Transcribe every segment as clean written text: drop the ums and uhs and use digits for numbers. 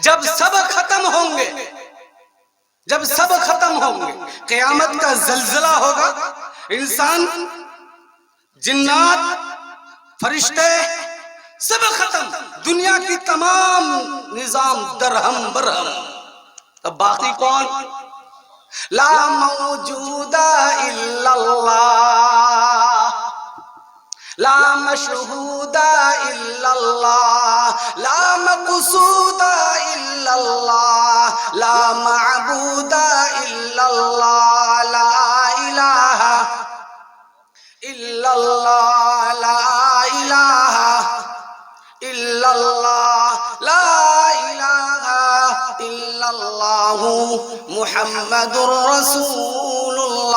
जब सब खत्म होंगे, जब सब खत्म होंगे, क़यामत का ज़ल्ज़ला होगा, इंसान, जिन्नात, फरिश्ते सब खत्म, दुनिया की तमाम निजाम दरहम बरहम, तब बाकी कौन? ला मौजूदा इल्लल्लाह, ला मशहूदा इल्लल्लाह, ला मक़सूदा इल्लल्लाह, ला मअबूदा इल्लल्लाह, ला इलाहा इल्लल्लाह, ला इलाहा इल्लल्लाह, ला इलाहा इल्लल्लाहु मुहम्मदुर रसूलुल्लाह।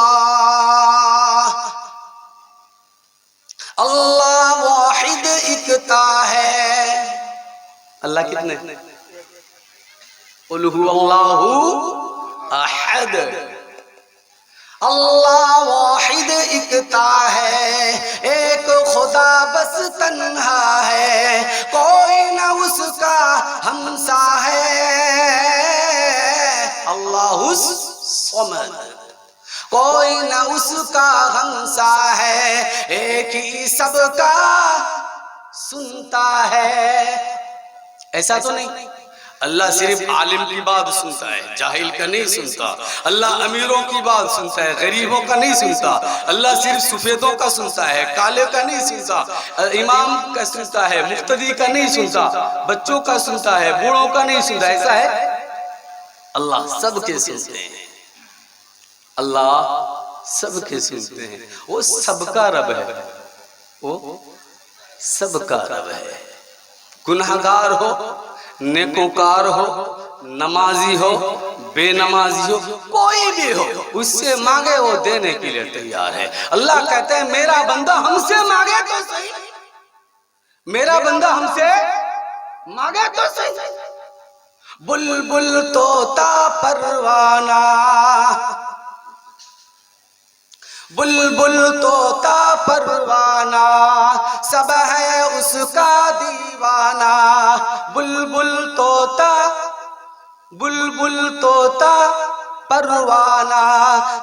अल्लाह वाहिद इकता है। अल्लाह कितने? कुल हुवल्लाहु अहद। अल्लाह वाहिद इकता है, एक खुदा बस तन्हा है, कोई न उसका हमसा है। अल्लाहुस समद, कोई न उसका हमसा है, एक ही सबका सुनता है। ऐसा तो नहीं, अल्लाह सिर्फ आलिम की बात सुनता है, जाहिल का नहीं सुनता। अल्लाह अमीरों की बात सुनता है, गरीबों का नहीं सुनता। अल्लाह सिर्फ सफेदों का सुनता है, काले का नहीं सुनता। इमाम का सुनता है, मुक्तदी का नहीं सुनता, बच्चों का सुनता है, बूढ़ों का नहीं सुनता। ऐसा है, अल्लाह सबके सुनते हैं, अल्लाह सबके सुनते हैं। वो सबका रब है, वो सबका रब है। गुनहगार हो, नेकोकार हो, नमाजी हो, बेनमाजी हो, कोई भी हो, उससे मांगे वो देने के लिए तैयार है। अल्लाह कहते हैं मेरा बंदा हमसे मांगे तो सही, मेरा बंदा हमसे मांगे तो सही। बुलबुल तोता परवाना, बुलबुल तोता परवाना, सब है उसका दीवाना। बुलबुल तोता, बुलबुल तोता परवाना,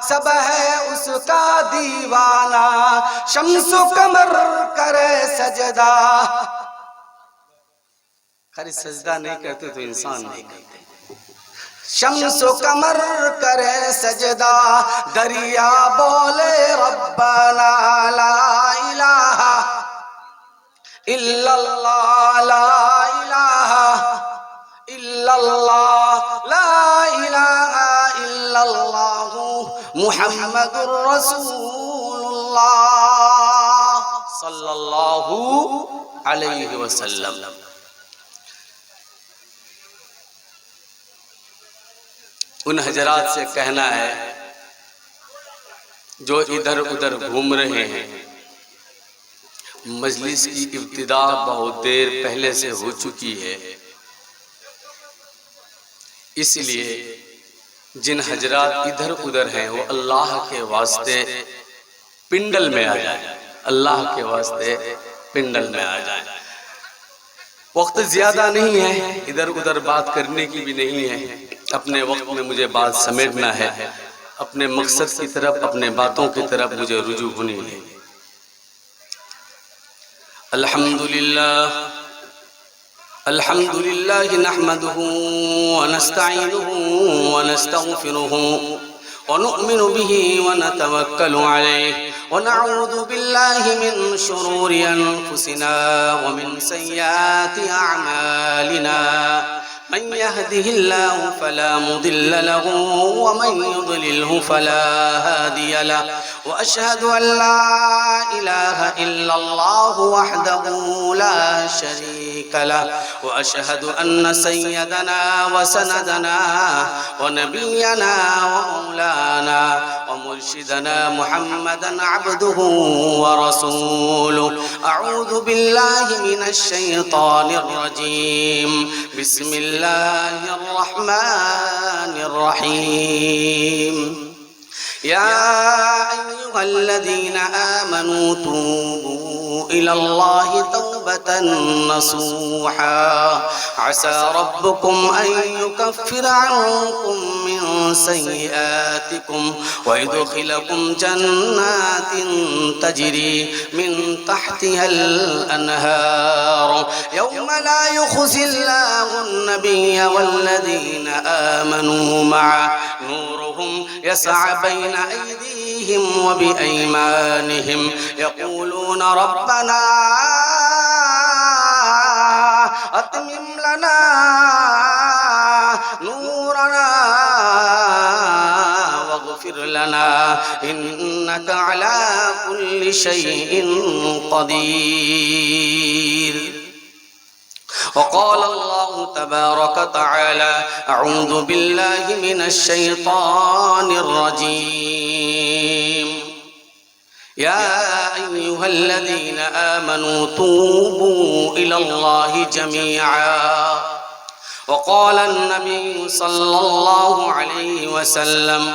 सब है उसका दीवाना। शम्सु कमर करे सजदा, खैर सजदा नहीं करते तो इंसान नहीं करते। शम्सु कमर करे सजदा, दरिया बोले रब्बना ला इलाहा इल्लल्लाह, ला इलाहा इल्लल्लाह, ला इलाहा इल्लल्लाहु मुहम्मदुर रसूलुल्लाह सल्लल्लाहु अलैहि वसल्लम। उन हजरात से कहना है जो इधर उधर घूम रहे हैं, मजलिस की इब्तिदा बहुत देर पहले से हो चुकी है, इसलिए जिन हजरात इधर उधर हैं वो अल्लाह के वास्ते पिंडल में आ जाए, अल्लाह के वास्ते पिंडल में आ जाए। वक्त ज्यादा नहीं है, इधर उधर बात करने की भी नहीं है। अपने वक्त में मुझे बात समेटना है, अपने मकसद की तरफ, अपने बातों की तरफ मुझे रुजू होनी है। अल्हम्दुलिल्लाह, अल्हम्दुलिल्लाह नहमदुहु व नस्तईनुहु व नस्तगफिरुहु व नुअमिनु बिही व नतवक्कलु अलैहि व नऊज़ु बिल्लाहि मिन शुरूरि अनफुसिना व मिन सय्यिआति अअमालिना। मन यहदिहिल्लाहु फला मुदिल्ल लहु व मन युद्लिल्हु फला हादिय लहु व अशहदु अन ला इलाहा इल्लल्लाहु वहदहु ला शरीक लहु व अशहदु अन्न सय्यदना व सनदना व नबियना व मौलाना व मुर्शिदना मुहम्मदन अब्दुहु व रसूलुहु। अऊज़ु बिल्लाहि मिनश शैतानिर रजीम। बिस्मिल्लाहिर रहमानिर रहीम। या अय्युहल्लज़ीना आमनू तूबू इलल्लाहि तौबतन नसूहा असा रब्बुकुम अन युकफ्फिर अन्कुम मिन सय्यिआतिकुम व युदखिलकुम जन्नातिन तजरी मिन तहतिहल अनहार यौमा ला युख़ज़िल्लाहु अन्नबिय्य वल्लज़ीना आमनू मअ नूरुहुम यसअ बैन अयदीहिम व बिअयमानिहिम यक़ूलून रब्बना अतमिम लना नूरना वग़फिर लना इन्नका अला कुल्लि शैइन क़दीर। वक़ाल अल्लाहु तबारक व तआला अऊज़ु बिल्लाहि मिनश शैतानिर रजीम या अय्युहल्लज़ीना आमनू तूबू इलल्लाहि जमीआ वक़ाल अन्नबिय्यु सल्लल्लाहु अलैहि वसल्लम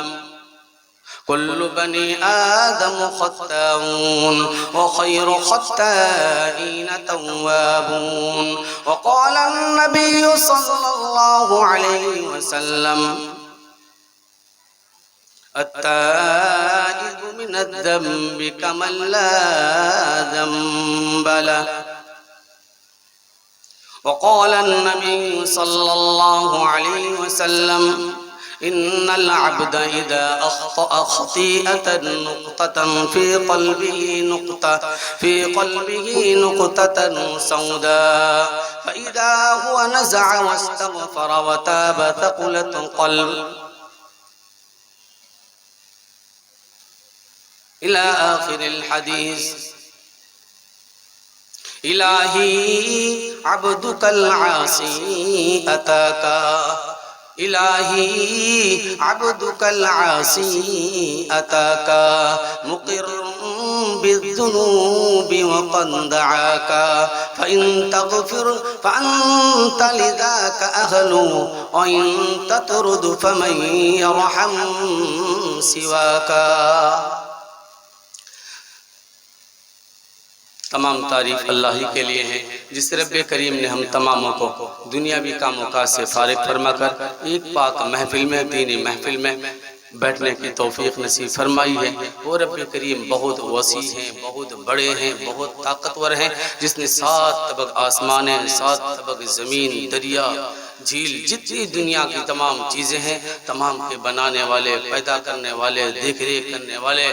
कुल्लु बनी आदम ख़त्ताऊन व खैरु ख़त्ताईन तव्वाबून वक़ाल अन्नबिय्यु सल्लल्लाहु अलैहि वसल्लम अत्ताइबु मिनद्दम्बि कमन ला ज़म्ब लह वक़ाल अन्नबिय्यु सल्लल्लाहु अलैहि वसल्लम इन्नल अब्द इज़ा अख़्तअ ख़तीअतन नुक़ततन फ़ी क़ल्बिही नुक़ततन सौदा फ़इज़ा हुवा नज़अ वस्तग़फ़र व ताब थक़ुलत क़ल्ब इला आखिरिल हदीस। इलाही अब्दुकल आसी अताका इलाही अब्दुकल आसी अताका मुक़िर्रुन बिज़्ज़ुनूबि व क़द दअाका फ़इन तग़फ़िर फ़अन्त लिज़ाका अहलु व इन ततरुद फ़मन यरहम सिवाका। तमाम तारीफ़ अल्लाह ही के लिए है जिस रब्बे करीम ने हम तमामों को दुनियावी कामों काज से फारिग फरमाकर एक पाक महफिल में दीनी महफिल में बैठने की तौफीक नसीब फरमाई है। वो रब्बे करीम बहुत वसी हैं, बहुत बड़े हैं, बहुत ताकतवर हैं, जिसने 7 तबक आसमाने 7 तबक ज़मीन दरिया झील जितनी दुनिया की तमाम चीज़ें हैं तमाम के बनाने वाले, पैदा करने वाले, देख रेख करने वाले,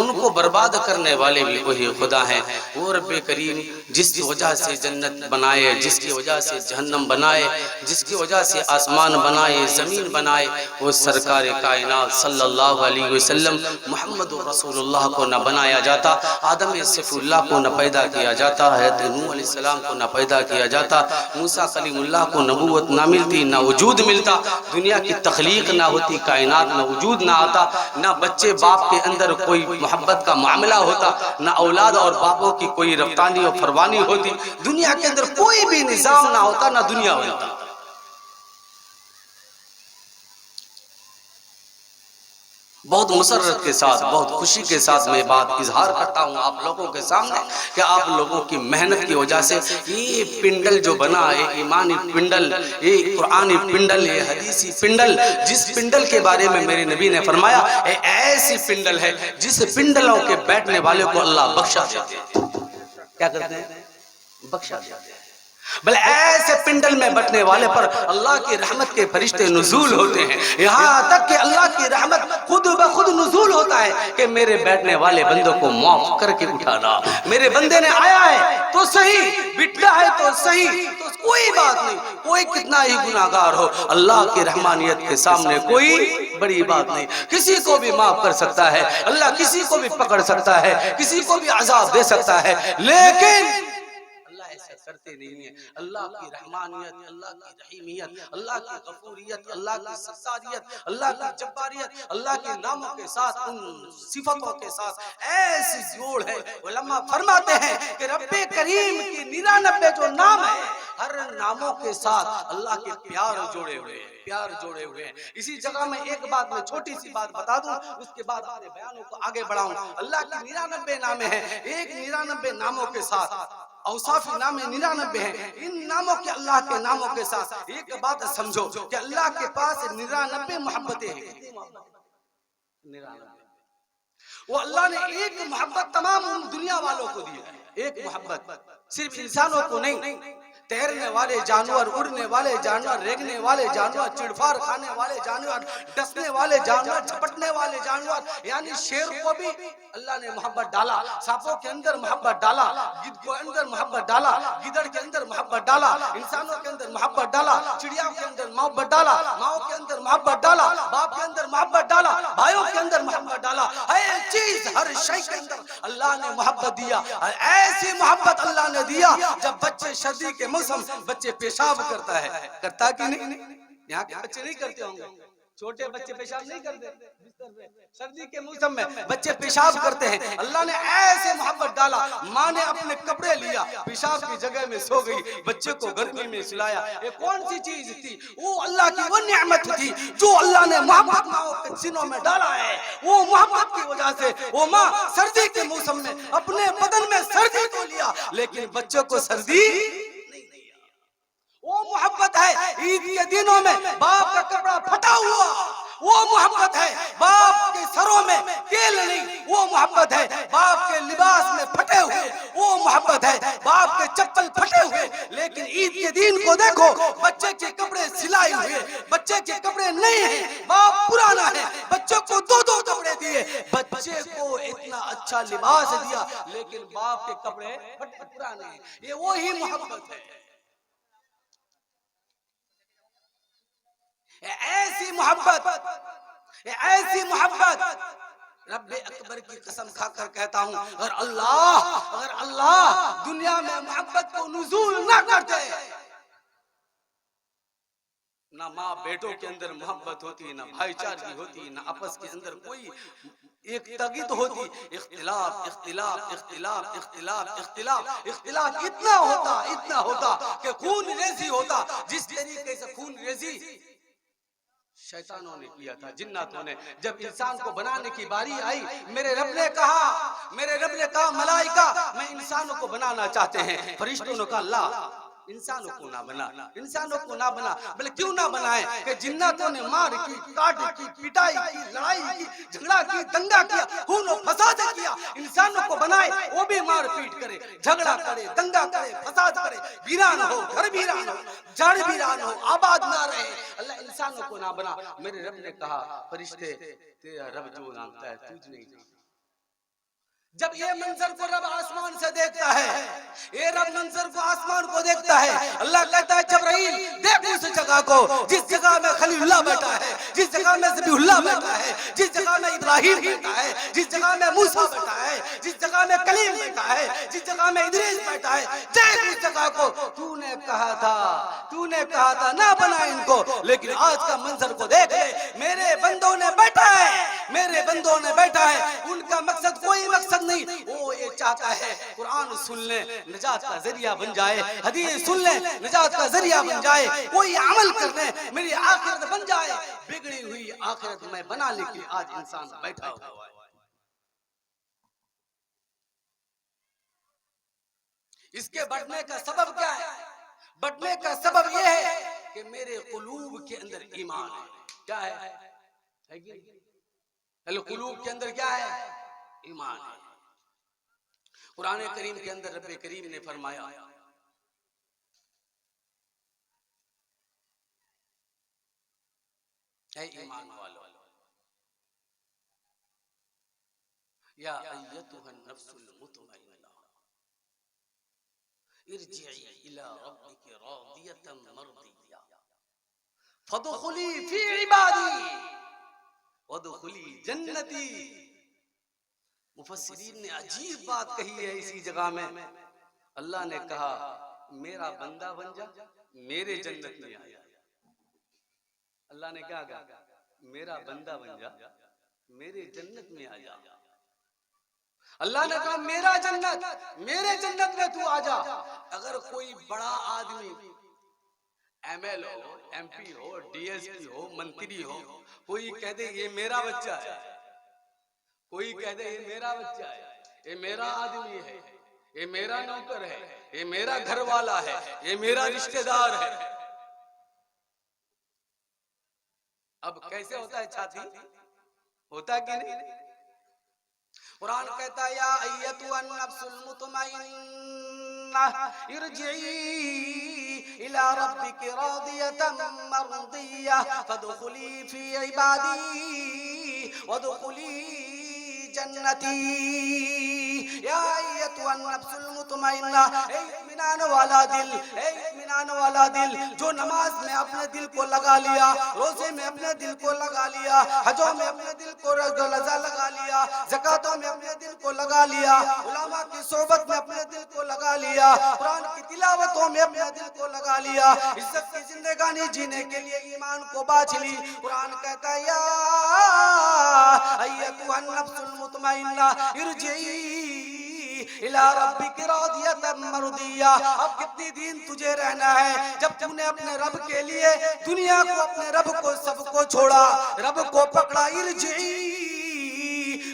उनको बर्बाद करने वाले भी वही खुदा हैं। वो रब्बे करीम जिसकी वजह से जन्नत बनाए, जिसकी वजह से जहन्नम बनाए, जिसकी वजह से आसमान बनाए, ज़मीन बनाए, वो सरकार कायनात सल्लल्लाहु अलैहि वसल्लम मोहम्मद रसूलुल्लाह को न बनाया जाता, आदम सफ़ुल्लाह को न पैदा किया जाता, हज़रत नूह अलैहिस्सलाम को न पैदा किया जाता, मूसा कलीमुल्लाह को नबूवत न मिलती, न वजूद मिलता, दुनिया की तख्लीक ना होती, कायनात में वजूद ना आता, ना बच्चे बाप के अंदर कोई मोहब्बत का मामला होता, ना औलाद और बापों की कोई रफ्तानी और फरवानी होती, दुनिया के अंदर कोई भी निज़ाम ना होता, ना दुनिया होता। बहुत मुसर्रत के साथ, बहुत खुशी के साथ मैं बात इजहार करता हूँ आप लोगों के सामने कि आप लोगों की मेहनत की वजह से ये पिंडल जो बना, ये ईमानी पिंडल, ये कुरानी पिंडल, ये हदीसी पिंडल, जिस पिंडल के बारे में मेरे नबी ने फरमाया ये ऐसी पिंडल है जिस पिंडलों के बैठने वाले को अल्लाह बख्शा देते हैं। क्या करते हैं? बख्शा देते हैं। भले ऐसे पिंडल में बैठने वाले पर अल्लाह की रहमत के फरिश्ते नुज़ूल होते हैं, यहाँ तक कि अल्लाह की रहमत खुद ब खुद नुज़ूल होता है कि मेरे बैठने वाले बंदों को माफ करके उठाना। मेरे बंदे ने आया है तो सही, बिटला है तो सही, तो कोई बात नहीं, कोई कितना ही गुनाहगार हो, अल्लाह की रहमानियत के सामने कोई बड़ी बात नहीं। किसी को भी माफ कर सकता है अल्लाह, किसी को भी पकड़ सकता है, किसी को भी अजाब दे सकता है, लेकिन अल्लाह ऐसा शर्तें नहीं है। अल्लाह की रहमानियत, अल्लाह की रहीमियत, अल्लाह की गफूरियत, अल्लाह की सत्तारियत, अल्लाह की जब्बारियत, अल्लाह के नामों के साथ, उन सिफतों के साथ ऐसी जोड़ है। उलमा फरमाते हैं कि रब्बे करीम की 99 जो नाम है, हर नामों के साथ अल्लाह के प्यार जोड़े हुए हैं, प्यार जोड़े हुए हैं। इसी जगह में एक बात, मैं छोटी सी बात बता दूं, उसके बाद अपने बयानों को आगे बढ़ाऊं। अल्लाह की 99 नामे हैं, एक 99 नामों के साथ औसाफी नामे 99 हैं। इन नामों के, अल्लाह के नामों के साथ एक बात समझो कि अल्लाह के पास 99 मोहब्बतें हैं। कितनी मोहब्बत? 99। वो अल्लाह ने एक मोहब्बत तमाम दुनिया वालों को दी है, एक मोहब्बत सिर्फ इंसानों को नहीं। तैरने वाले जानवर, उड़ने वाले जानवर, रेंगने वाले जानवर, चिड़फाड़ खाने वाले जानवर, डसने वाले जानवर, झपटने वाले जानवर, यानी शेर को भी अल्लाह ने मोहब्बत डाला, सांपों के अंदर मोहब्बत डाला, गिद्ध के अंदर मोहब्बत डाला, गिदड़ के अंदर मोहब्बत डाला, इंसानों के अंदर मोहब्बत डाला, चिड़िया के अंदर मोहब्बत डाला, माओ के अंदर मोहब्बत डाला, बाप के अंदर मोहब्बत डाला, भाइयों के अंदर मोहब्बत डाला। हर चीज, हर शय के अंदर अल्लाह ने मोहब्बत दिया। ऐसी मोहब्बत अल्लाह ने दिया, जब बच्चे सर्दी के मौसम बच्चे पेशाब करता है, करता कि नहीं? यहाँ के बच्चे नहीं करते होंगे, छोटे बच्चे पेशाब नहीं करते बिस्तर पे, सर्दी के मौसम में बच्चे पेशाब करते हैं। अल्लाह ने ऐसे मोहब्बत डाला, माँ ने अपने कपड़े लिया, पेशाब की जगह में सो गई, बच्चे को गर्मी में सुलाया। ये कौन सी चीज थी? वो अल्लाह की वो नेमत थी जो अल्लाह ने मोहब्बत माओ के सीनों में डाला है। वो मोहब्बत की वजह से वो माँ सर्दी के मौसम में अपने बदन में सर्दी को लिया, लेकिन बच्चों को सर्दी। वो मोहब्बत है ईद के दिनों में बाप का कपड़ा फटा हुआ, वो मोहब्बत है बाप के सरों में तेल नहीं, वो मोहब्बत है बाप के लिबास में फटे हुए, वो मोहब्बत है बाप के चप्पल फटे हुए। लेकिन ईद के दिन को देखो, बच्चे के कपड़े सिलाई हुए, बच्चे के कपड़े नहीं है, बाप पुराना है, बच्चों को दो कपड़े दिए, बच्चे को इतना अच्छा लिबास दिया, लेकिन बाप के कपड़े फटे पुराने हैं। ये वो ही मोहब्बत है। ऐसी मोहब्बत, ऐसी मोहब्बत रब्बे अकबर की कसम खाकर कहता हूं, अगर अल्लाह दुनिया में मोहब्बत को नुज़ूल ना करते, ना माँ बेटों के अंदर मोहब्बत होती, ना भाईचारगी होती, ना आपस के अंदर कोई एक तगीद होती। इख्तिलाफ इख्तिलाफ इख्तिलाफ इख्तिलाफ इख्तिलाफ इख्तिलाफ इतना होता कि खून रेजी होता। जिस तरीके से खून रेजी शैतानों ने किया था, जिन्नातों ने, जब इंसान को बनाने की बारी आई, मेरे रब ने कहा मलाइका मैं इंसानों को बनाना चाहते हैं। फरिश्तों ने कहा अल्लाह इंसानों को ना बना। बोले क्यों ना बनाए? कि जिन्नातों ने मार की, काट की, पिटाई की, लड़ाई की, झगड़ा की, दंगा किया, खून और फसाद किया। इंसानों को बनाए वो भी मार पीट करे, झगड़ा करे, दंगा करे, फसाद करे, वीरान हो, घर वीरान हो, जड़ वीरान हो, आबाद ना रहे। अल्लाह इंसानों को ना बना। मेरे रब ने कहा फरिश्ते तेरा रब जो जानता है तुझ नहीं जानता। जब ये मंजर को रब आसमान से देखता है, ये रब मंजर को आसमान को देखता है, अल्लाह कहता है जबराइल देख उस जगह को जिस जगह में खलीलुल्लाह बैठा है, जिस जगह में ज़बीहुल्लाह बैठा है, जिस जगह में इब्राहिम बैठा है, जिस जगह में मूसा बैठा है, जिस जगह में कलीम बैठा है, जिस जगह में इदरीस बैठा है, देख उस जगह को। तूने कहा था ना बना इनको, लेकिन आज का मंजर को देख ले। मेरे बंदों ने बैठा है, उनका मकसद कोई मकसद नहीं, वो ये चाहता है कुरान सुन ले निजात का जरिया बन जाए, हदीस सुन ले निजात का जरिया बन जाए, कोई अमल कर ले मेरी आखिरत बन जाए। बिगड़ी हुई आखिरत में बनाने के लिए आज इंसान बैठा हुआ है। इसके बढ़ने का सबब क्या है? बढ़ने का सबब यह है कि मेरे कुलूब के अंदर ईमान है। क्या है कुलूब के अंदर क्या है? ईमान है। कुरान करीम के अंदर रब्बे करीम ने फरमाया, ऐ ईमान वालों, या अय्यतुहन नफ्सुल मुतमइन्ना इरजिई इला रब्बिकी रादियतन मर्दिया फदखुली फी इबादी वदखुली जन्नती। मुफस्सिरीन ने अजीब बात कही है इसी जगह में। अल्लाह ने कहा मेरा बंदा बन जा, मेरे जन्नत में आ जा। अल्लाह ने क्या कहा? मेरा बंदा बन जा, मेरे जन्नत में आ जा। अल्लाह ने कहा मेरा जन्नत, मेरे जन्नत में तू आ जा। अगर कोई बड़ा आदमी एमएल हो, एमपी हो, डीएसपी हो, मंत्री हो, कोई कह दे ये मेरा बच्चा है, कोई कह दे ये मेरा बच्चा है, ये मेरा आदमी है, ये मेरा नौकर है, ये मेरा घर वाला है, ये मेरा रिश्तेदार है, अब कैसे होता है छाती? होता है कि नहीं? कुरान कहता है या अय्यतुहन नफ्सुल मुतमइन्ना इरजिई इला रब्बिकी रादियतन मर्दिया फदखुली फी इबादी वदखुली जन्नती। या अय्यतुहन नफ्सुल मुतमइन्ना, इत्मीनान वाला दिल, इत्मीनान वाला दिल जो नमाज में अपने दिल को लगा लिया, रोजे में अपने दिल को लगा लिया, हजों में अपने दिल को लगा लिया, ज़कातों में अपने दिल को लगा लिया, उलमा की सोबत में अपने दिल को लगा लिया, कुरान की तिलावतों में अपने दिल को लगा लिया, इज्जत की जिंदगानी जीने के लिए ईमान को बांच ली। कुरान कहता है या अय्यतुहन नफ्सुल मुतमइन्ना इरजिई इला रब्बिकी रादियतन मर्दिया। अब कितनी दिन तुझे रहना है जब तुमने अपने रब के लिए दुनिया को, अपने रब को, सबको छोड़ा, रब को पकड़ा। इरजिई,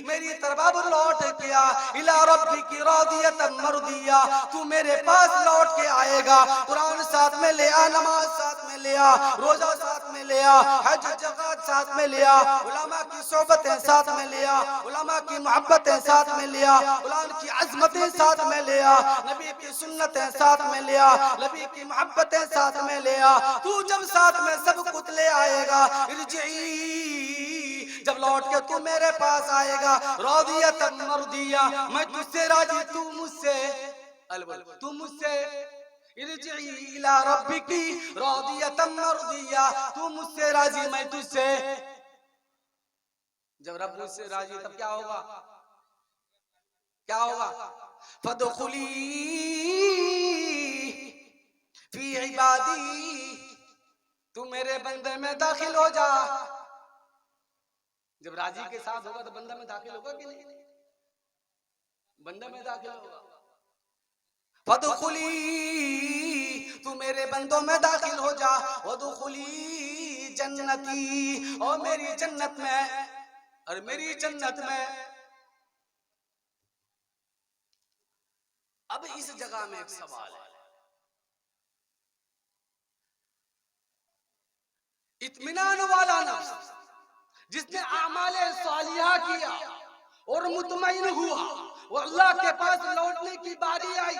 मेरी तरफ लौट के आ, इला रब्बिकी रादियतन मर्दिया, तू मेरे पास लौट के आएगा। कुरान साथ में ले आ, नमाज साथ में ले आ, रोजा साथ में ले आ, हज ज़कात साथ में ले आ, उलमा की सोबतें साथ में ले आ, उलमा की मोहब्बतें साथ में ले आ, कुरान की अज़मतें साथ में ले आ, नबी की सुन्नतें साथ में ले आ, नबी की मोहब्बतें साथ में ले आ। तू जब साथ में सब कुछ ले आएगा, इरजिई, जब लौट के तू मेरे पास आएगा, रादियतन मर्दिया, मैं तुझसे राजी, तू मुझसे, तू मुझसे, इरजिई इला रब्बिकी रादियतन मर्दिया, तू मुझसे राजी, मैं तुझसे। जब रब मुझसे राजी तब क्या होगा? क्या होगा? फदखुली फी इबादी, तू मेरे बंदे में दाखिल हो जा। जब राजी के साथ होगा तो बंदा में दाखिल होगा कि नहीं? बंदा में दाखिल होगा। फदखुली, तू मेरे बंदों में दाखिल हो जा, वदखुली जन्नती, और मेरी जन्नत में, और मेरी जन्नत में। अब इस जगह में एक सवाल है, इत्मीनान वाला नफ्स जिसने आमाले सालिहा किया और मुतमईन हुआ, वो अल्लाह के पास लौटने की बारी आई,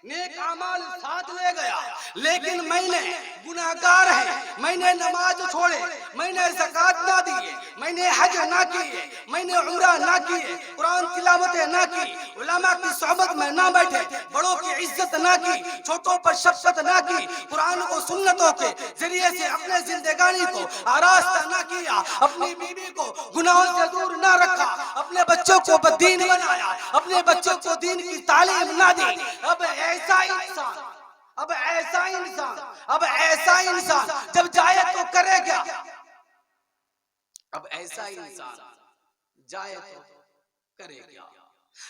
नेक अमाल साथ ले गया, लेकिन मैंने गुनाहगार है, मैंने नमाज छोड़े, मैंने ज़कात ना दिए, मैंने हज ना किए, मैंने उम्रा ना किए, कुरान तिलावतें ना की, उलमा की सोहबत में ना बैठे, बड़ों की इज्जत ना की, छोटों पर शफ़क़त ना की, कुरान को सुन्नतों के जरिए से अपने जिंदगानी को आरास्ता ना किया, अपनी बीवी को गुनाहों से दूर ना रखा, अपने बच्चों को बदीन बनाया, अपने बच्चों को दीन की तालीम ना दी। अब ऐसा इंसान, अब ऐसा इंसान, अब ऐसा इंसान जब जाए तो करे क्या? अब ऐसा इंसान जाए तो करे क्या?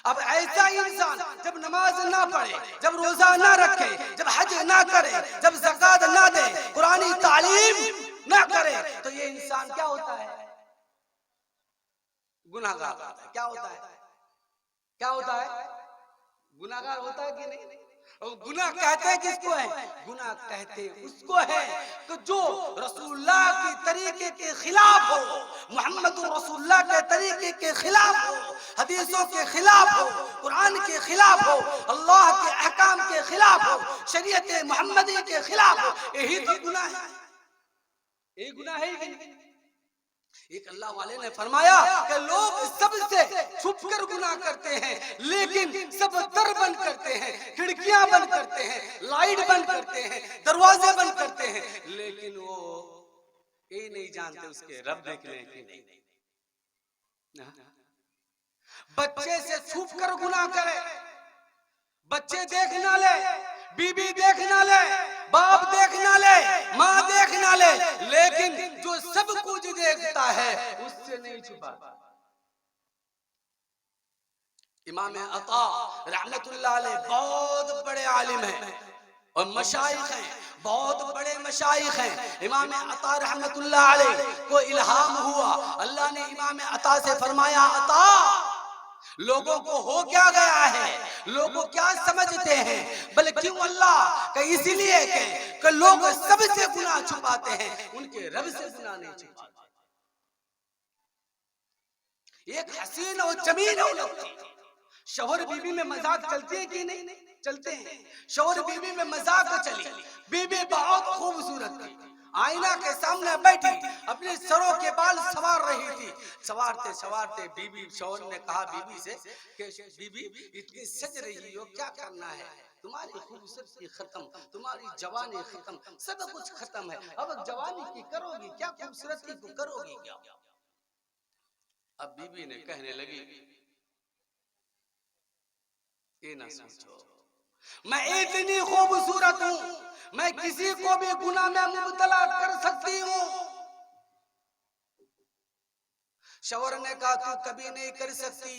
अब ऐसा इंसान जब नमाज ना पढ़े, जब रोजा ना रखे, जब हज ना करे, जब ज़कात ना दे, कुरानी तालीम ना करे, तो ये इंसान क्या होता है? गुनाहगार होता है। क्या होता है? क्या होता है? गुनाहगार होता है कि नहीं? और गुनाह कहते किसको है? गुनाह कहते उसको है कि जो रसूलुल्लाह के तरीके के खिलाफ हो, मोहम्मद रसूलुल्लाह के तरीके के खिलाफ हो, हदीसों के खिलाफ हो, कुरान के खिलाफ हो, अल्लाह के अहकाम के खिलाफ हो, शरीयत मोहम्मदी के खिलाफ हो। यही तो गुनाह है, यही गुनाह है कि नहीं? एक अल्लाह वाले ने फरमाया कि लोग सबसे छुपकर गुनाह करते हैं, लेकिन सब दर बंद करते हैं, खिड़कियां बंद करते हैं, लाइट बंद करते हैं, दरवाजे बंद करते हैं, लेकिन वो ये नहीं जानते उसके रब निकले कि नहीं। बच्चे से छुपकर गुनाह करे, बच्चे देख ना ले, बीबी देख ना ले, बाप देख ना ले, माँ देख ना ले, लेकिन जो सब कुछ देखता है उससे नहीं छुपा। इमाम अता रहमतुल्लाह अलैह बहुत बड़े आलिम हैं और मशाइख हैं, बहुत बड़े मशाइख हैं। इमाम अता रहमतुल्लाह अलैह को इल्हाम हुआ, अल्लाह ने इमाम अता से फरमाया, अता लोगों को हो क्या गया है, लोगों क्या समझते हैं, बल्कि क्यों अल्लाह का इसलिए कि लोग सबसे गुनाह छुपाते हैं, उनके रब से गुनाह नहीं छुपाते। एक हसीन और जमीन औरत थी, शौहर बीवी में मजाक चलते हैं कि नहीं? चलते हैं। शौहर बीवी में मजाक चली, बीवी बहुत खूबसूरत थी, आईना के सामने बैठी अपने सरों के बाल संवार रही थी। संवारते संवारते बीवी, शौहर ने कहा बीवी से कि बीवी इतनी सज रही हो, क्या करना है, तुम्हारी खूबसूरती खत्म, तुम्हारी जवानी खत्म, सब कुछ खत्म है, अब जवानी की करोगी क्या, खूबसूरती को करोगी क्या? अब बीवी ने कहने लगी, ये ना सोचो मैं इतनी खूबसूरत हूं, मैं किसी को भी गुनाह में मुब्तला कर सकती हूं। शौहर ने कहा तू कभी नहीं कर सकती,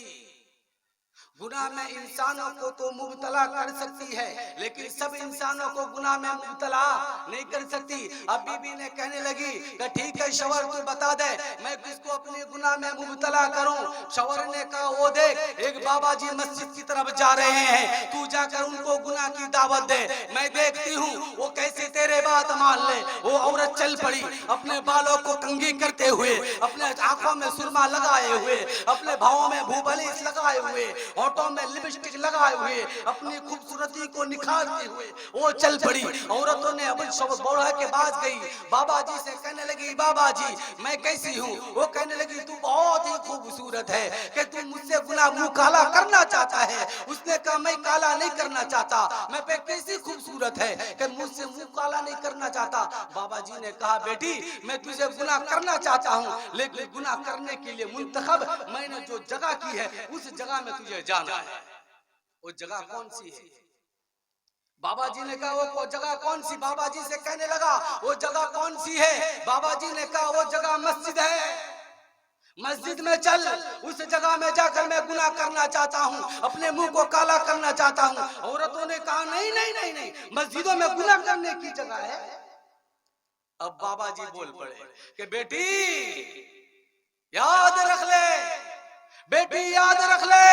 गुनाह में इंसानों को तो मुब्तला कर सकती है, लेकिन सब इंसानों को गुनाह में मुब्तला नहीं कर सकती। अब बीबी ने कहने लगी कि ठीक है शौहर तू बता दे मैं किसको अपने गुनाह में मुब्तला करूं। शौहर ने कहा वो देख एक बाबा जी मस्जिद की तरफ जा रहे हैं, तू जाकर उनको गुनाह की दावत दे, मैं देखती हूँ वो कैसे तेरे बात मान ले। वो औरत चल पड़ी, अपने बालों को कंघी करते हुए, अपने आंखों में सुरमा लगाए हुए, अपने भावों में भूबलिस लगाए हुए, होठों में लिपस्टिक लगाए हुए, अपनी खूबसूरती को निखारते हुए वो चल पड़ी। औरतों ने अब बोला के पास गई, बाबा जी से कहने लगी बाबा जी मैं कैसी हूँ? वो कहने लगी तू बहुत ही खूबसूरत है, कि तू मुझसे गुनाह मुंह काला करना चाहता है। उसने कहा मैं काला नहीं करना चाहता, मैं पे कैसी खूबसूरत है कि मुझसे मुंह काला नहीं करना चाहता। बाबा जी ने कहा बेटी मैं तुझे गुनाह करना चाहता हूँ, लेकिन गुनाह करने के लिए मुंतखब मैंने जो जगह की है उस जगह में तुझे जाना है। वो जगह कौन सी है? बाबा जी ने कहा वो जगह कौन सी? बाबा जी से कहने लगा वो जगह कौन सी है? बाबा जी ने कहा वो जगह मस्जिद है, मस्जिद में चल, उस जगह में जाकर मैं गुनाह करना चाहता हूँ, अपने मुंह को काला करना चाहता हूँ। औरतों ने कहा नहीं नहीं नहीं नहीं, मस्जिदों में गुनाह करने की जगह है। अब बाबा जी बोल पड़े कि बेटी याद रख ले, बेटी याद रख ले,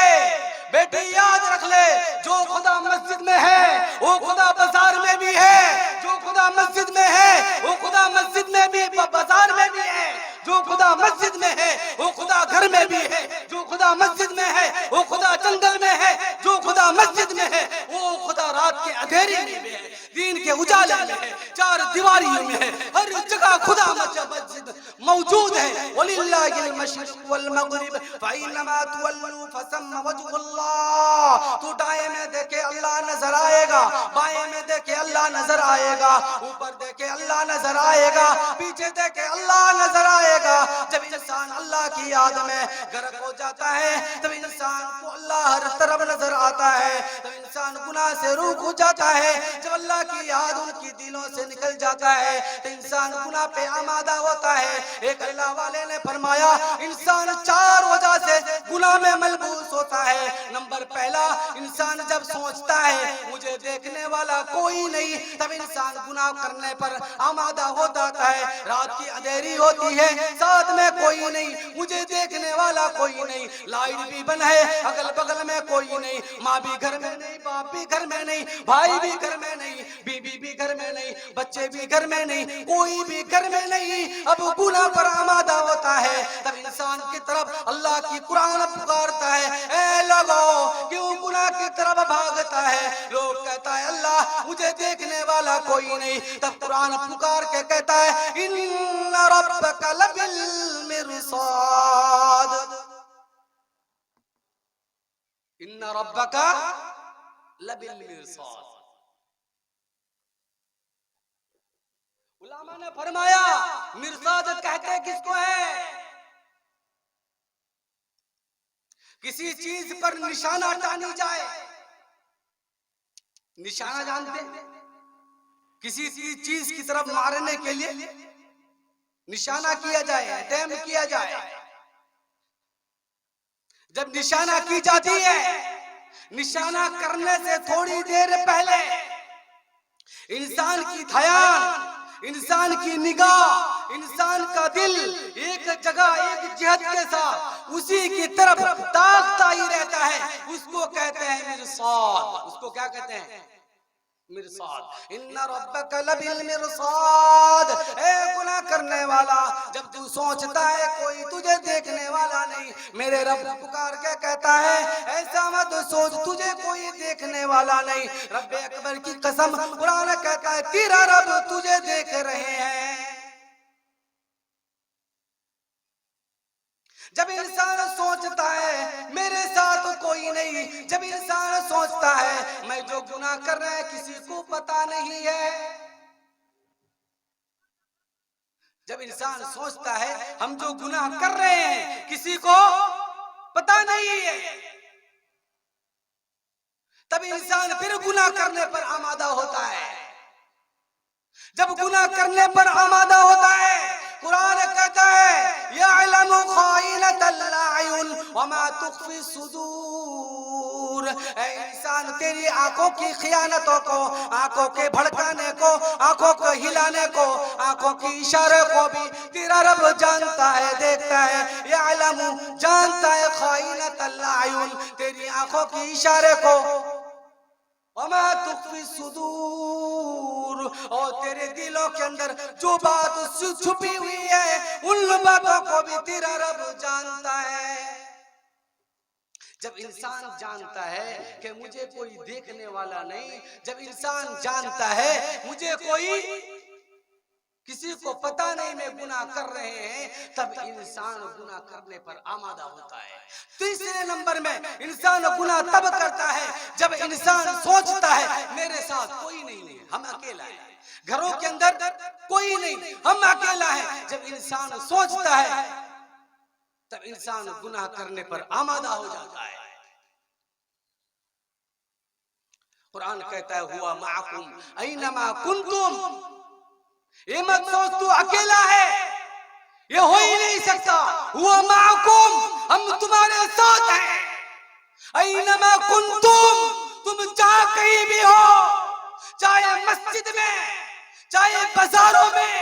बेटी याद रख ले, जो खुदा मस्जिद में है वो खुदा बाजार में भी है, जो खुदा मस्जिद में है वो खुदा मस्जिद में भी बाजार में भी है, जो खुदा मस्जिद में है वो खुदा घर में भी है, जो खुदा मस्जिद में है वो खुदा जंगल में है, जो खुदा मस्जिद में है वो खुदा रात के अंधेरे में भी है, दिन के उजाले में है, चार दीवारियों में है, हर जगह खुदा मस्जिद मौजूद है। वलिल्लाहिल मशरिक़ वल मग़रिब फ़इन्नमा तुवल्लू फ़सम्मा वजहुल्लाह। तू दाएं में देखे अल्लाह नजर आएगा, बाएं में देखे अल्लाह नजर आएगा, ऊपर देखे अल्लाह नजर आएगा, पीछे देखे अल्लाह नजर आएगा। जब इंसान अल्लाह की याद में गर्क हो जाता है तब इंसान को अल्लाह हर तरफ नजर आता है, तब इंसान गुनाह से रूख हो जाता है। जब अल्लाह की याद उनकी दिलों से निकल जाता है तो इंसान गुनाह पे आमादा होता है। एक अल्लाह वाले ने फरमाया इंसान चार वजह से गुनाह में मलबूस होता है। नंबर पहला, इंसान जब सोचता है मुझे देखने वाला कोई नहीं, तब इंसान गुनाह करने पर आमादा हो जाता है। रात की अंधेरी होती है, साथ में कोई नहीं, मुझे देखने वाला कोई नहीं, लाइट भी बंद है, अगल बगल में कोई नहीं, माँ भी घर में नहीं, बाप भी घर में नहीं, भाई भी घर में नहीं, बीबी भी घर में नहीं, बच्चे भी घर में नहीं, कोई भी घर में नहीं। अब गुनाह पर आमादा होता है, तब इंसान की तरफ अल्लाह की कुरान पुकारता है, ऐ लोगों क्यों गुनाह की तरफ भागता है? लोग कहता है अल्लाह मुझे देखने वाला कोई नहीं, तब कुरान पुकार के कहता है इन्ना रब्बका लबिल मिरसाद, इन्ना रब्बका लबिल मिरसाद। उलामा ने फरमाया मिरसाद कहते किसको है? किसी चीज पर निशाना टानी जाए, निशाना जानते हैं? किसी चीज की तरफ मारने के लिए निशाना किया जाए, अटेम्प्ट किया जाए। जब निशाना की जाती है, निशाना करने से थोड़ी देर पहले इंसान की ध्यान, इंसान की निगाह, इंसान का दिल एक जगह, एक जिहत के साथ उसी की तरफ ताकता ही रहता है। उसको कहते हैं मिरसाद। उसको क्या कहते हैं? मिरसाद। इन्ना रब्बका लबिल मिरसाद। ए गुनाह करने वाला, जब तू सोचता है कोई तुझे देखने वाला नहीं, मेरे रब पुकार के कहता है ऐसा मत सोच, तुझे कोई देखने वाला नहीं। रब्बे अकबर की कसम, कुरान कहता है तेरा रब तुझे देख रहे हैं। जब इंसान सोचता है मेरे साथ कोई नहीं, जब इंसान सोचता है मैं जो गुनाह कर रहा है किसी को पता नहीं है, जब इंसान सोचता है हम जो गुनाह कर रहे हैं किसी को पता नहीं है, तब इंसान फिर गुनाह करने पर आमादा होता है। जब गुनाह करने पर आमादा होता है, कुरान कहता है यअलमु खाइनतल अयुन वमा तुख्फी सुदूर। इंसान तेरी आंखों की खियानतों को, आंखों के भड़काने को, आंखों को हिलाने को, आंखों की इशारे को भी तेरा रब जानता है, देखता है। यअलमु, जानता है, खाइनतल अयुन, तेरी आंखों की इशारे को, वमा तुख्फी सुदूर, और तेरे दिलों के अंदर जो बात छुपी हुई है उन बातों को भी तेरा रब जानता है। जब इंसान जानता है कि मुझे कोई देखने वाला नहीं, जब इंसान जानता है मुझे कोई, किसी को पता नहीं मैं गुनाह कर रहे हैं, तब इंसान गुनाह करने पर आमादा होता है। तीसरे नंबर में इंसान गुनाह तब करता है जब इंसान सोचता है मेरे साथ कोई नहीं है, हम अकेला है, घरों के अंदर कोई नहीं, हम अकेला है। जब इंसान सोचता है तब इंसान गुनाह करने पर आमादा हो जाता है। कुरान कहता है हुआ माकुम ऐनमा कुंतुम। ये मत सोच तू अकेला है, ये हो ही नहीं सकता। हुआ माकुम, हम तुम्हारे साथ हैं। ऐनमा कुंतुम, तुम जहां कहीं भी हो, चाहे मस्जिद में, चाहे बाजारों में,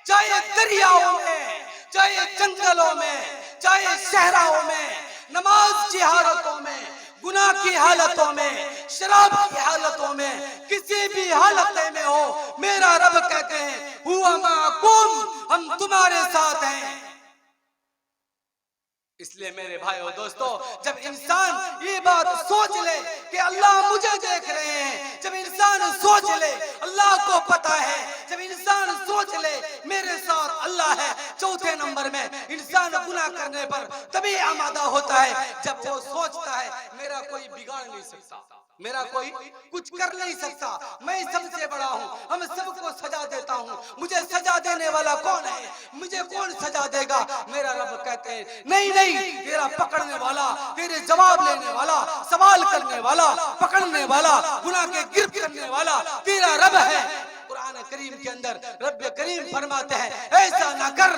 चाहे दरियाओं में, चाहे जंगलों में, चाहे सहराओं में, नमाज की हालतों में, गुनाह की हालतों में, शराब की हालतों में, किसी भी हालत में हो, मेरा रब कहते हैं हुआ माकुम, हम तुम्हारे साथ हैं। इसलिए मेरे भाइयों दोस्तों, जब इंसान ये बात सोच ले कि अल्लाह मुझे देख रहे हैं, जब इंसान सोच ले अल्लाह को पता है, जब इंसान सोच ले मेरे साथ अल्लाह है, चौथे नंबर में इंसान गुनाह करने पर तभी आमादा होता है जब वो सोचता है मेरा कोई बिगाड़ नहीं सकता, मेरा कोई कुछ कर नहीं सकता, मैं सबसे बड़ा हूँ, हम सबको सजा देता हूँ, मुझे सजा देने वाला कौन है, मुझे कौन सजा देगा। मेरा रब कहते हैं नहीं नहीं, तेरा पकड़ने वाला, तेरे जवाब लेने वाला, सवाल करने वाला, पकड़ने वाला, गुनाह के गिरफ्त करने वाला तेरा रब है। कुरान करीम के अंदर रब करीम फरमाते हैं ऐसा ना कर,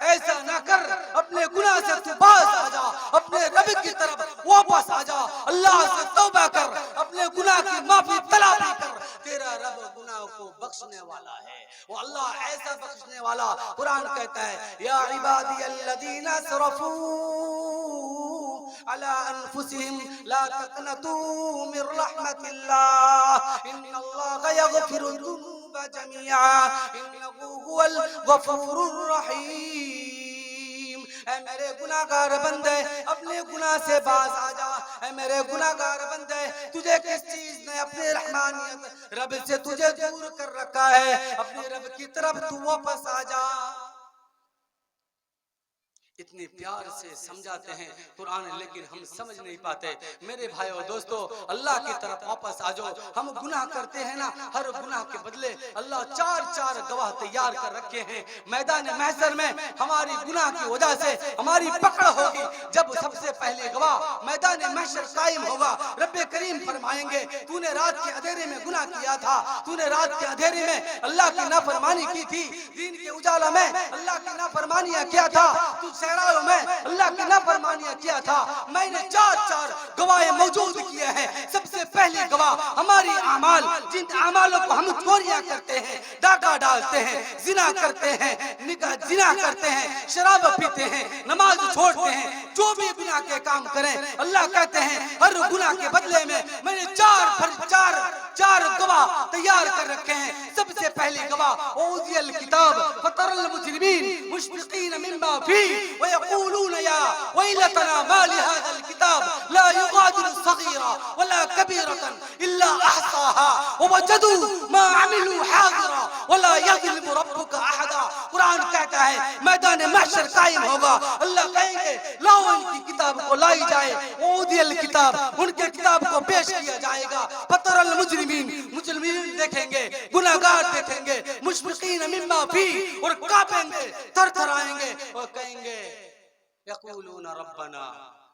ऐसा ना कर, अपने गुनाह से तू बाज आ जा, अपने रब की तरफ वापस आ जा, अल्लाह से तौबा कर, अपने गुनाह की माफी तलब कर। तेरा रब गुनाह को बख्शने वाला है, वो अल्लाह ऐसा बख्शने वाला। कुरान कहता है या इबादियल्लज़ीना असरफू अला अनफुसिहिम ला तक़नतू मिन रहमतिल्लाह इन्नल्लाहा यग़फिरुज़्ज़ुनूबा जमीआ इन्नहु हुवल गफूरुर रहीम। ऐ मेरे गुनाहगार बंदे, अपने गुनाह से बाज आ जा। ऐ मेरे गुनाहगार बंदे, तुझे किस चीज ने अपने रहमानियत रब से तुझे दूर कर रखा है, अपने रब की तरफ तू वापस आ जा। इतने प्यार से समझाते हैं कुरान, लेकिन हम समझ नहीं पाते। मेरे भाइयों दोस्तों, अल्लाह की तरफ वापस आ जाओ। हम गुनाह करते हैं ना, हर गुनाह के बदले अल्लाह चार गवाह तैयार कर रखे हैं। मैदान महशर में हमारी गुनाह की वजह से हमारी पकड़ होगी। जब सबसे पहले गवाह मैदान महशर कायम होगा, रब्बे करीम फरमाएंगे, तूने रात के अंधेरे में गुनाह किया था, तूने रात के अंधेरे में अल्लाह की नाफरमानी की थी, दिन के उजाला में अल्लाह की नाफरमानियां किया था, तू सहराओं में अल्लाह की नाफरमानियां किया था। मैंने चार गवाह मौजूद किए हैं। सबसे पहली गवाह हमारी आमाल, जिन आमालों को हम चोरियां करते हैं, डाका डालते हैं, जिना करते हैं, निकाह जिना करते हैं, शराब पीते हैं, नमाज छोड़ते हैं, जो भी गुनाह के काम करें, अल्लाह कहते हैं हर गुनाह के बदले में मैंने चार गवाह तैयार कर रखे हैं। सबसे पहली गवाह औज़ियल किताब फतरल मुजरिमीन मुशफिकीन मिम्मा फी व यक़ूलून या वैलतना मा लिहाज़ल किताब ला युगादिरु सगीरा वला कबीरतन इल्ला अहसाहा व वजदू मा अमिलू हाज़िरा वला यज़लिमु रब्बुका अहदा। कुरान कहता है मैदान महशर कायम होगा, अल्लाह कहेंगे लाओ इनकी किताब को लाई जाए, औज़ियल किताब उनके किताब को पेश किया जाएगा। फतरल मुजरिमीन देखेंगे, गुनाहगार देखेंगे, मुशफिकीन मिम्मा फी, और कांपेंगे, थरथराएंगे और कहेंगे यक़ूलूना रब्बना,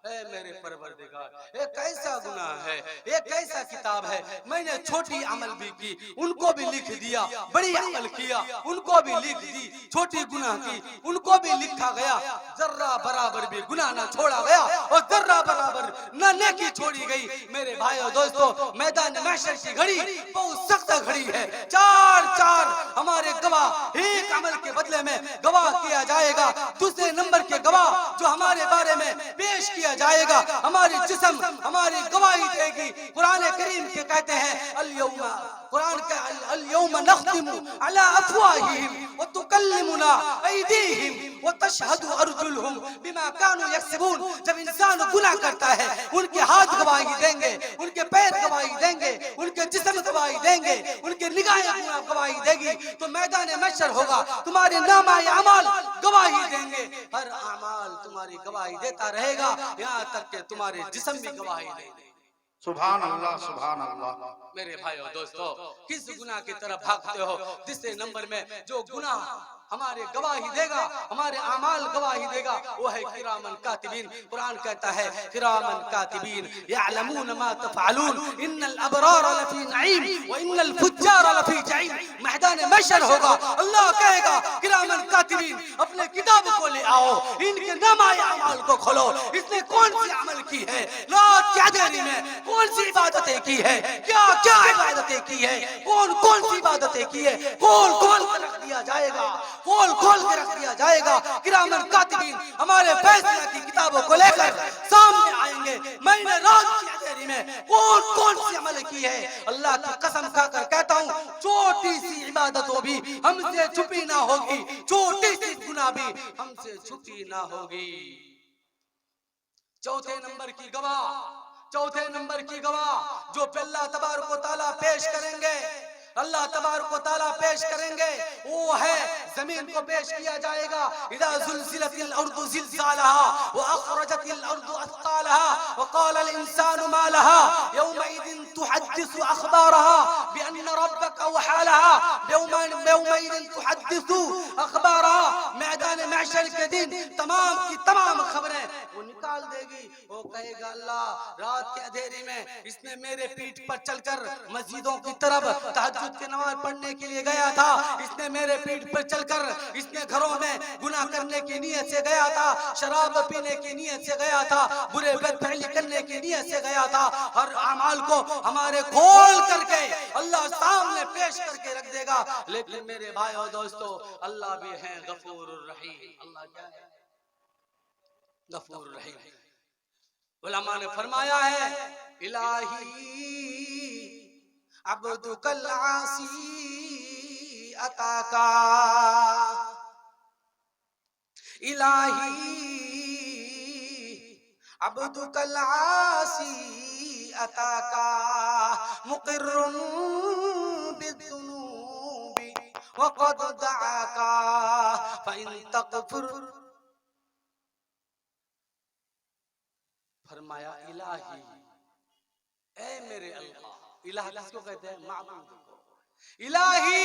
ऐ मेरे परवरदिगार, ये कैसा गुनाह है, ये कैसा किताब है। मैंने छोटी अमल भी की, उनको भी लिख दिया, बड़ी अमल किया, उनको भी लिख दी, छोटी गुनाह की, उनको भी लिखा गया, जर्रा बराबर भी गुनाह ना छोड़ा गया और जर्रा बराबर न नेकी छोड़ी गई। मेरे भाइयों दोस्तों, मैदान महशर की घड़ी बहुत सख्त घड़ी है। चार हमारे गवाह, एक अमल के बदले में गवाह किया जाएगा। दूसरे नंबर के गवाह जो हमारे बारे में पेश किया जाएगा, हमारी जिस्म हमारी गवाही देगी। कुरान करीम के कहते हैं अल-यौमा, कुरान का अल-यौमा नख्तिमु अला अफवाहिहिम व तुकल्लिमुना अयदीहिम व तशहदु अर्जुलहुम बिमा कानू यक्सिबून। जब इंसान गुनाह करता है, उनके हाथ गवाही देंगे, उनके पैर गवाही देंगे, उनके जिस्म गवाही देंगे, उनके निगाहें गवाही देगी। तो मैदान महशर होगा, तुम्हारे नामाए अमाल गवाही देंगे, हर अमाल तुम्हारी गवाही देता रहेगा, यहाँ तक के तुम्हारे जिस्म भी गवाही देंगे। सुभान अल्लाह, सुभान अल्लाह। मेरे भाइयों दोस्तों, किस गुनाह की तरफ भागते हो? तीसरे नंबर में जो गुनाह हमारे गवाही देगा, हमारे अमाल गवाही देगा, वो है किरामन कातिबीन। कुरान कहता है किरामन कातिबीन यअलमून मा तफअलून इन्नल अबरार लफी नईम व इन्नल फुज्जार लफी जहीम। मैदान महशर होगा, अल्लाह कहेगा किरामन कातिबीन अपने किताब को ले आओ, इनके नामाए अमाल को खोलो, इसने कौन सी अमल की है, रात के अंधेरे में कौन सी इबादतें की है, क्या क्या इबादतें की है, कौन सी इबादतें की है, खोल के रख दिया जाएगा, खोल के रख दिया जाएगा। किरामन कातिबीन हमारे फैसले की किताबों को लेकर सामने आएंगे। मैंने रात की अंधेरी में कौन सी अमल की है, अल्लाह की कसम खाकर कहता हूँ, छोटी सी इबादतों भी हमसे छुपी ना होगी, छोटी सी गुनाह भी हमसे छुपी ना होगी। चौथे नंबर की गवाह जो अल्लाह तबारक व तआला पेश करेंगे, अल्लाह तबारक व तआला पेश करेंगे, वो है जमीन को पेश किया जाएगा। इज़ा ज़ुलज़िलतिल अर्दु ज़िलज़ालहा व अख़रजतिल अर्दु अथक़ालहा व क़ालल इंसानु मा लहा यौमइज़िन तुहद्दिसु अख़बारहा बिअन्न रब्बका वहालहा यौमइज़िन तुहद्दिसु अख़बारहा। मैदान महशर के दिन तमाम की तमाम खबरें वो निकाल देगी। वो कहेगा अल्लाह रात के अंधेरे में इसने मेरे पीठ पर चलकर मस्जिदों की तरफ तहज्जुद की नमाज पढ़ने के लिए गया था, इसने मेरे पीठ पर चलकर इसने घरों में गुनाह करने की नीयत से गया था, शराब पीने की नीयत से गया था, बुरे बदफहली करने की नीयत से गया था। हर अमाल को हमारे खोल करके अल्लाह सामने पेश करके रख देगा। लेकिन मेरे भाई और दोस्तों, अल्लाह भी है गफूरुर रहीम। अल्लाह क्या है? गफूर रहीम। उलमा ने फरमाया है इलाही अब्दुकल आसी अताका, इलाही अब्दुकल आसी अताका मुक़िर्रुन बिद्दुनूबि वक़द दआका फ़इन तग़फिर फरमाया इलाही, ऐ मेरे अल्लाह। इलाह किसको कहते हैं? माबूद को। इलाही,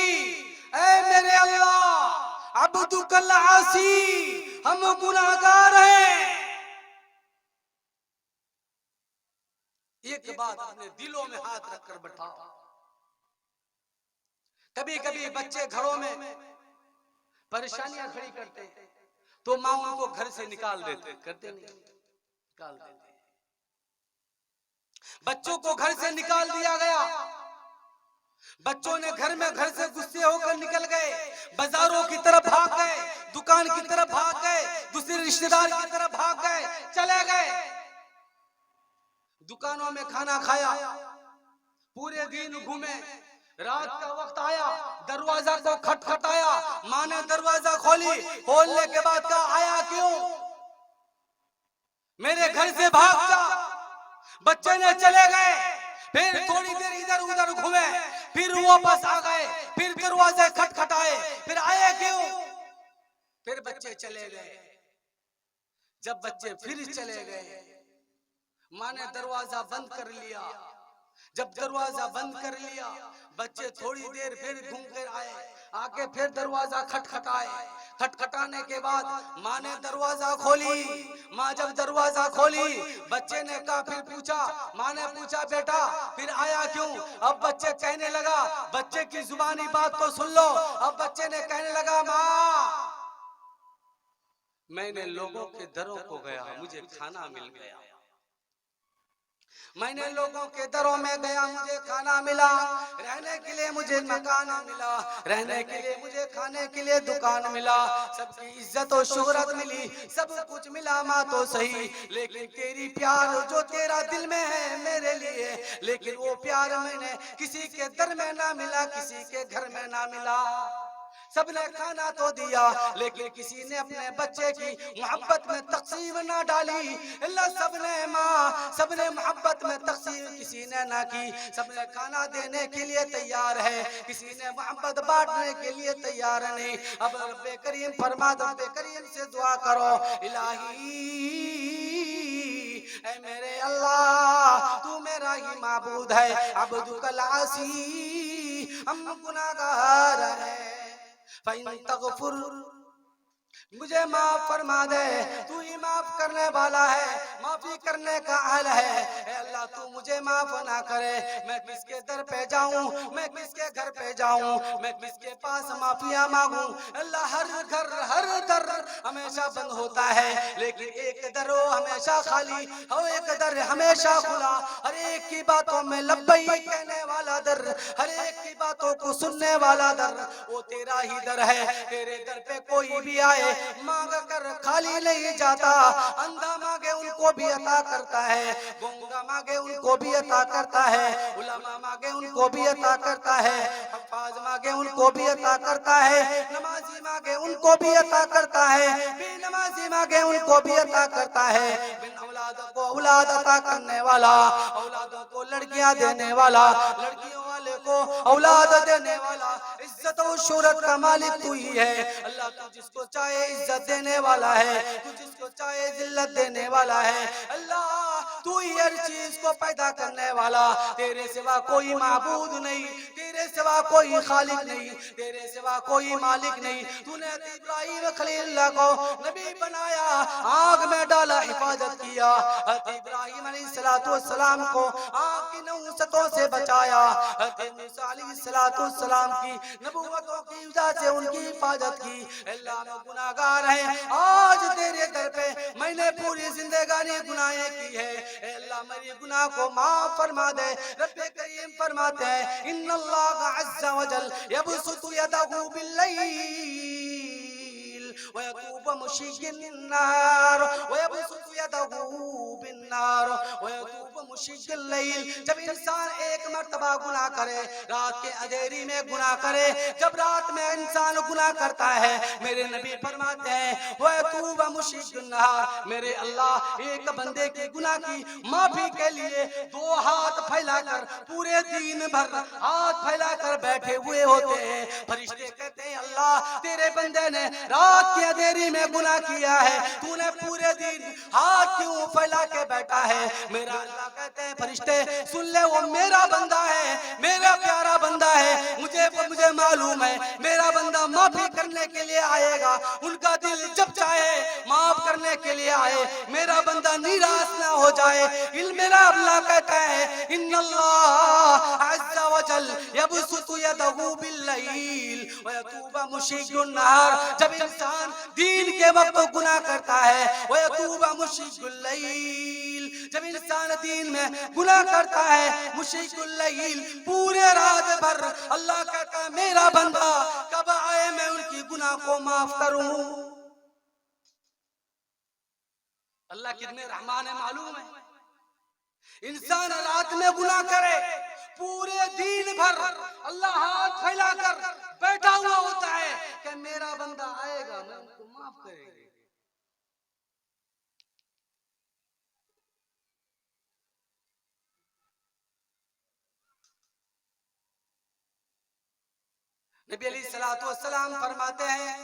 ऐ मेरे अल्लाह, अब्दुकल आसी, हम गुनाहगार हैं। एक बात अपने दिलों में हाथ रखकर बैठाओ। कभी कभी बच्चे घरों में परेशानियां खड़ी करते तो माँ उनको घर से निकाल देते, करते नहीं? निकाल देते। बच्चों को घर से निकाल दिया गया, बच्चों ने घर से गुस्से होकर निकल गए, बाजारों की तरफ भाग गए, दुकान की तरफ भाग गए, दूसरे रिश्तेदार की तरफ भाग गए, चले गए। दुकानों में खाना खाया, पूरे दिन घूमे, रात का वक्त आया, दरवाजा को खटखटाया, माँ ने दरवाजा खोली, खोलने के बाद कहा आया क्यों? मेरे घर से भाग जा। बच्चे ने चले गए, फिर थोड़ी देर इधर उधर घूमे, फिर वापस आ गए, फिर दरवाजे खटखटाए, फिर आए क्यों? फिर बच्चे चले गए। जब बच्चे फिर चले गए, माँ ने दरवाजा बंद कर लिया। जब दरवाजा बंद कर लिया, बच्चे थोड़ी देर फिर घूम कर आए, आके फिर दरवाजा खटखटाए। खटखटाने के बाद माँ ने दरवाजा खोली। माँ जब दरवाजा खोली, बच्चे ने कहा, फिर पूछा, माँ ने पूछा बेटा फिर आया क्यों? अब बच्चे कहने लगा, बच्चे की जुबानी बात तो सुन लो। अब बच्चे ने कहने लगा, माँ मैंने लोगों के दरों को गया, मुझे खाना मिल गया। मैंने लोगों के दरों में गया, मुझे खाना मिला, रहने के लिए मुझे मकान मिला, रहने के लिए मुझे खाने के लिए दुकान मिला, सबकी इज्जत और शोहरत मिली, सब कुछ मिला माँ तो सही, लेकिन तेरी प्यार जो तेरा दिल में है मेरे लिए, लेकिन वो प्यार मैंने किसी के दर में ना मिला, किसी के घर में ना मिला। सबने खाना तो दिया, लेकिन किसी ने अपने बच्चे की मोहब्बत में तकसीम ना डाली। अल्लाह सबने माँ, सबने मोहब्बत में तकसीम किसी ने ना की। सबने खाना देने के लिए तैयार है, किसी ने मोहब्बत बांटने के लिए तैयार नहीं। अब रब्बे करीम फरमा, रब्बे करीम से दुआ करो, इलाही ऐ मेरे अल्लाह, तू मेरा ही माबूद है, अब्दुकल आसी, हम गुनाहगार हैं, तगफुर, मुझे माफ फरमा दे, तू ही माफ करने वाला है, माफी करने का अहल है। ए अल्लाह तू मुझे माफ ना करे, मैं किसके दर पे जाऊं, मैं किसके घर पे जाऊं, मैं किसके पास माफिया मांगूं। अल्लाह हर दर हमेशा बंद होता है, लेकिन एक दर हमेशा खाली और एक दर हमेशा खुला। हर एक की बातों में लब्बैक कहने वाला दर, हर एक की बातों को सुनने वाला दर, वो तेरा ही दर है। तेरे दर पे कोई भी आए मांग कर खाली नहीं जाता। अंधा मांगे उनको भी अता करता है, गूंगा मांगे उनको भी अता करता है, उलमा मांगे उनको भी अता करता है, हफ्फाज मांगे उनको भी अता करता है, नमाजी मांगे उनको भी अता करता है, बेनमाजी मांगे उनको भी अता करता है। बिन औलाद को औलाद अता करने वाला, औलादों को लड़कियां देने वाला, लड़कियों वाले को औलाद देने वाला, इज्जत और शोहरत का मालिक तू ही है। अल्लाह तू जिसको चाहे इज्जत देने वाला है, तू जिसको चाहे जिल्लत देने वाला है। अल्लाह तू ही हर चीज को पैदा करने वाला, तेरे सिवा कोई माबूद नहीं, तेरे सिवा कोई खालिक नहीं, तेरे सिवा कोई मालिक नहीं। तूने इब्राहिम खलीलुल्लाह को नबी बनाया, आग में डाला, हिफाजत किया। इब्राहिम अलैहिस्सलाम को आग की नहुसतों से बचाया। मूसा अलैहिस्सलाम की नबूवतों की वजह से उनकी हिफाजत की। अल्लाह में गुनाहगार है, आज तेरे दर पे मैंने पूरी जिंदगानी गुनाहें की है। अल्लाह मेरी गुनाह को माफ फरमा दे। रब्बे करीम फरमाते हैं, इन्नल्लाह अज़्ज़ा व जल यबसुतु यदहु बिल्लैल व यतूबु मुशिक्किन-नार व यबसुतु यदहु बिन-नार व यतूबु मुशिक्किल-लैल। जब इंसान एक मर्तबा गुनाह करे, रात के अंधेरी में गुनाह करे, जब रात में इंसान गुनाह करता है, मेरे नबी फरमाते हैं वह तूबा मुशीकुन्नहार, मेरे अल्लाह एक बंदे के गुनाह की माफी के लिए दो हाथ फैलाकर पूरे दिन भर हाथ फैलाकर बैठे हुए होते हैं। फरिश्ते कहते हैं अल्लाह तेरे बंदे ने रात की अंधेरी में गुनाह किया है, तूने पूरे दिन हाथ क्यों फैला के बैठा है? मेरा अल्लाह कहते हैं फरिश्ते सुन ले, वो मेरा बंदा है, मेरा प्यारा बंदा है, मुझे मालूम है मेरा बंदा माफी करने के लिए आएगा, उनका दिल जब चाहे माफ करने के लिए आए, मेरा बंदा निराश ना हो जाए। मेरा अल्लाह कहता है इन्नल्लाह अज़्ज़ा वजल यबसुतु यदहु बिल्लैल व यतूबु मुशीकुन नहार, जब इंसान दिन के वक्त गुनाह करता है, व यतूबु मुशीकुल लैल, जब इंसान दिन में गुनाह करता है, मुशीकुल लैल पूरे रात भर, अल्लाह कहता है मेरा बंदा कब आए मैं उनकी गुनाह को माफ करूं। अल्लाह कितने रहमान है मालूम है? इंसान रात में गुनाह करे, पूरे दिन भर अल्लाह हाथ फैलाकर बैठा हुआ होता है कि मेरा बंदा आएगा मैं उनको माफ करेंगे। नबी अलैहिस्सलातु वस्सलाम फरमाते हैं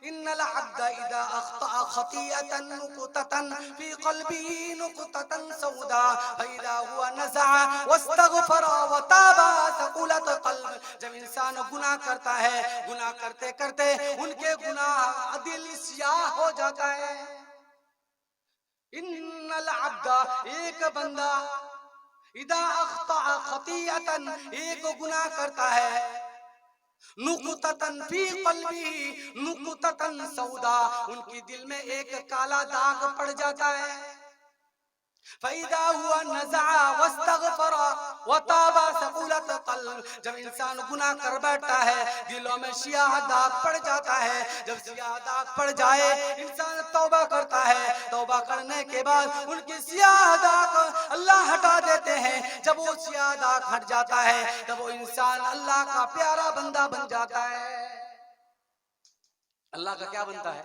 इन्नल अब्दा इदा अख्ता खतीअतन नुक़ततन फी क़ल्बिही नुक़ततन सौदा फइदा हुवा नज़अ वस्तग़फ़रा व ताबा सक़ुलत क़ल्ब, जब इंसान गुनाह करता है, गुनाह करते करते उनके गुनाह दिल स्याह हो जाता है। इन्नल अब्दा एक बंदा इदा अख्ता खतीअतन एक गुनाह करता है, नुक़ततन फी क़ल्बी नुक़ततन सौदा उनकी दिल में एक काला दाग पड़ जाता है, फ़इदा हुआ नज़अ वस्तग़फ़रा व ताबा सक़ुलत क़ल्ब, जब इंसान गुनाह कर बैठता है दिलों में स्याह दाग पड़ जाता है, जब स्याह दाग पड़ जाए इंसान तौबा करता है, तौबा करने के बाद उनकी स्याह दाग अल्लाह हटा देते हैं। जब वो स्याह दाग हट जाता है तब वो इंसान अल्लाह का प्यारा बंदा बन जाता है। अल्लाह का क्या बनता है?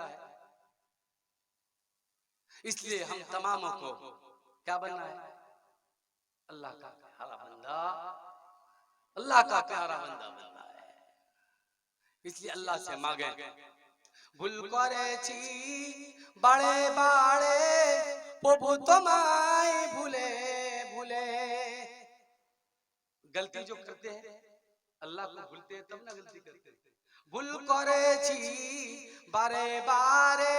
इसलिए हम तमामों को क्या बनना है? अल्लाह का प्यारा बंदा, अल्लाह का प्यारा बंदा बनना है। इसलिए अल्लाह से मांगे भूल करेছি बड़े बाड़े प्रभु तुम्हारे भूले भूले, गलती जो करते हैं अल्लाह को भूलते हैं तब ना गलती करते हैं। भूल करेছি बारे बारे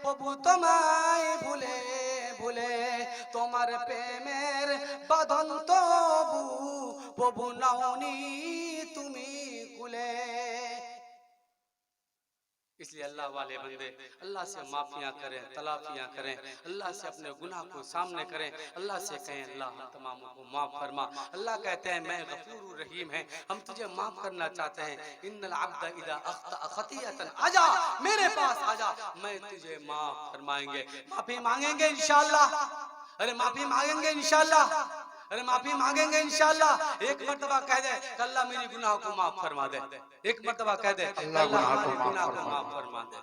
प्रभु तुम्हारे भूले भूले, তোমার প্রেমের বাঁধন তবু প্রভু নাওনি তুমি খুলে। इसलिए अल्लाह वाले बंदे अल्लाह से माफियां करें, तलाफियां करें, अल्लाह से अपने गुनाह को सामने करें, अल्लाह से कहें अल्लाह हम तमामों को माफ फरमा। अल्लाह कहते हैं मैं गफूर रहीम है, हम तुझे माफ करना चाहते हैं। इन्नल अब्दा इदा अख्ता खतीअतन, आजा मेरे पास आजा, मैं तुझे माफ फरमाएंगे, माफी मांगेंगे इंशाअल्लाह। अरे माफी मांगेंगे इंशाअल्लाह, अरे माफी मांगेंगे इंशाअल्लाह। एक मर्तबा कह दे अल्लाह मेरी गुनाह को माफ फरमा दे, एक मर्तबा कह दे अल्लाह हमारे गुनाह को माफ फरमा दे।